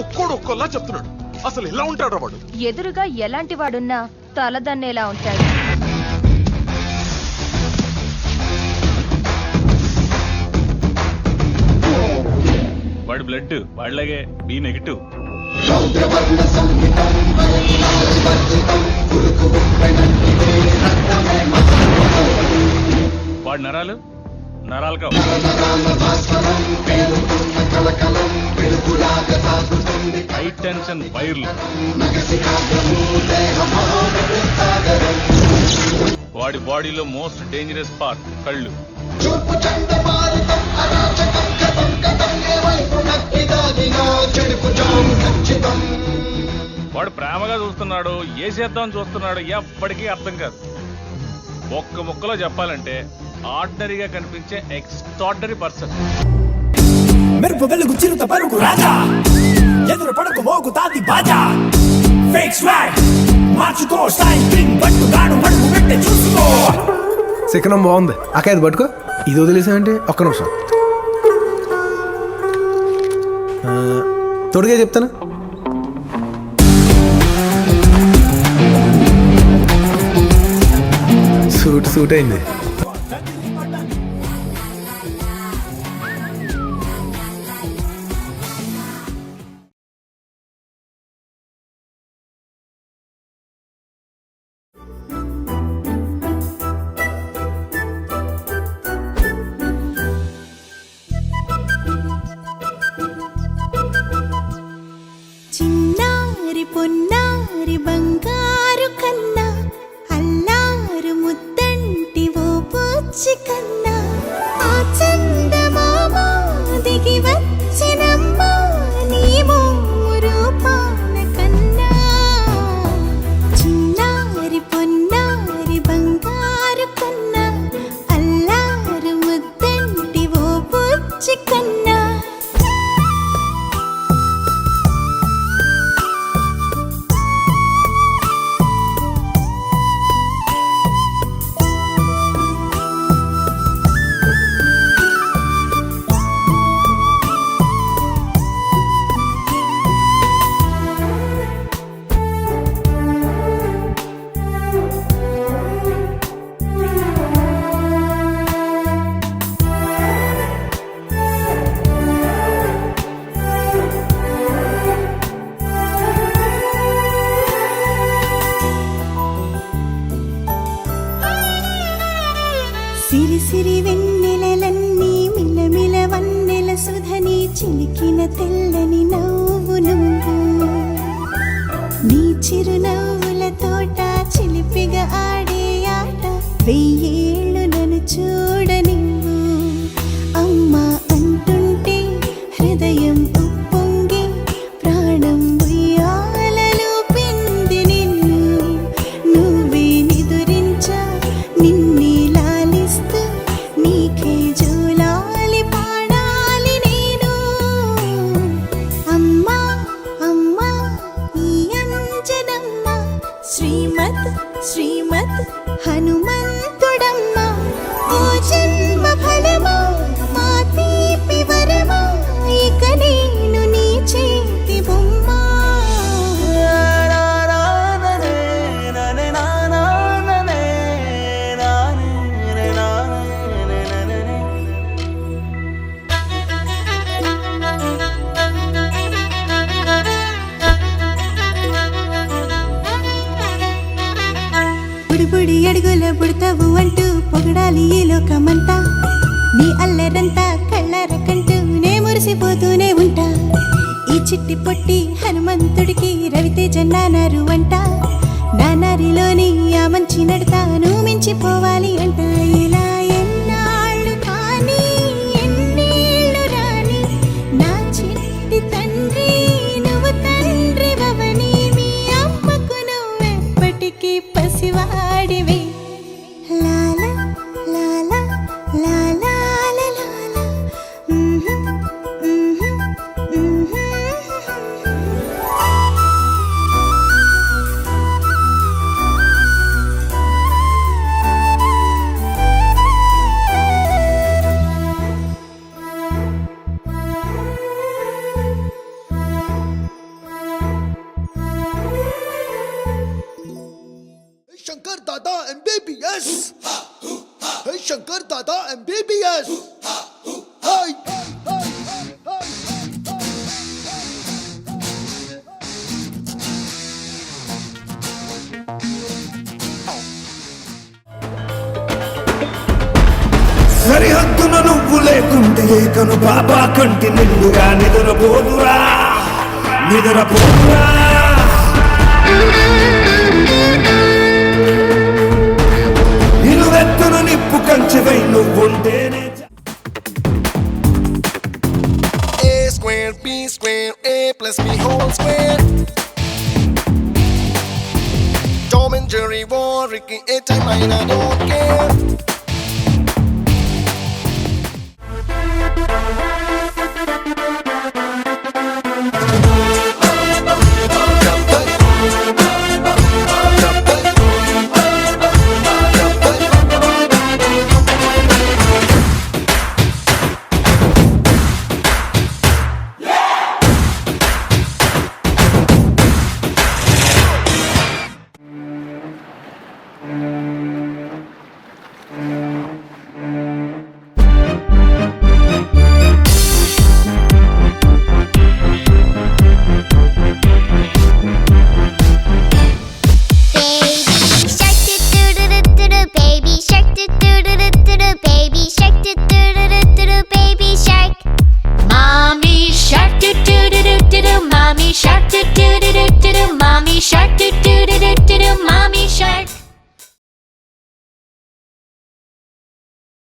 ఒక్కోడు ఒక్కోలా చెప్తున్నాడు. అసలు ఎలా ఉంటాడు వాడు? ఎదురుగా ఎలాంటి వాడున్నా తలదన్నేలా ఉంటాడు. వాడి బ్లడ్ వాళ్ళగే బి నెగిటివ్. వాడి నరాలు కావు. హై టెన్షన్ వైర్లు. వాడి బాడీలో మోస్ట్ డేంజరస్ పార్ట్ కళ్ళు. వాడు ప్రేమగా చూస్తున్నాడు, ఏ చేద్దాం చూస్తున్నాడు ఎప్పటికీ అర్థం కాదు. ఒక్క ముక్కలో చెప్పాలంటే ఆర్డినరీగా కనిపించే ఎక్స్ట్రార్డినరీ పర్సన్. మెరుపు వెలుగు చిరుత పరుగు రాజా, ఎదురు పడకు మోగుతాది బాజా. ఫేక్ స్వాగ్ మార్చుకో, స్టైల్ కింగ్ పట్టుగాడు పడుకు పెట్టే చూసుకో. శిఖరం బాగుంది అక్క, ఇది పట్టుకో. ఇది వదిలేసామంటే ఒక్క నిమిషం తొడిగే చెప్తాను. సూట్ అయింది. చిన్నారి పొన్నారి బంగారు కన్నా, అల్లారు ముద్దంటి ఓ పుచ్చి కన్నా, ఆ చందమామ దిగి వచ్చినమ్మ నీ మోము రూపాల కన్నా. చిన్నారి పొన్నారి బంగారు కన్నా, అల్లారు ముద్దంటి ఓ పుచ్చి కన్నా. సిరి సిరి వెన్నెలలన్నీ మిలమిల వన్నెల సుధని చిలికిన తెల్లని నవ్వు నువ్వు. నీ చిరునవ్వుల తోట చిలిపిగా ఆడే ఆట, వెయ్యేళ్ళు నన్ను చూడనివ్వు. అమ్మా అంటుంటే హృదయం ఉప్పొంగి ప్రాణం ఉయ్యాలలో పిండి నిన్ను. నువ్వే నిదురించా నిన్నే లాలిస్తూ, నీకే జోలాలి పాడాలి నేను. అమ్మా అమ్మా ఈ అంజనమ్మ, శ్రీమత్ శ్రీమత్ హనుమంతుడమ్మ. ఓ జన్మ ఫలమా మా తీపి వరమా, ఇక నేను నీ చేతి బొమ్మ. బుడి అడుగుల బుడతావు అంటూ పొగడాలి ఈ లోకమంతా. నీ అల్లరంతా కళ్ళారకంటూ నే మురిసిపోతూనే ఉంటా. ఈ చిట్టి పొట్టి హనుమంతుడికి రవితేజ నానారు అంట. నానారిలోని ఆ మంచి నడతాను మించిపోవాలి అంట. ఇలా ఎన్నాళ్ళు కానీ ఎన్నేళ్ళు రాని నా చిట్టి తండ్రి, నువ్వు తండ్రి వవని. మీ అమ్మకు నువ్వెప్పటికీ పసివాడివి. లాలా లాలా లాలా లాలా. కంటి కను పాప కంటి నిండుగా నిద్రపోదురా నిద్రపోదురా నిలువెత్తును నిప్పు కంచెవై నువ్వుంటేనే A square, B square, A plus B whole square. Tom and Jerry war, Ricky, A time I don't care.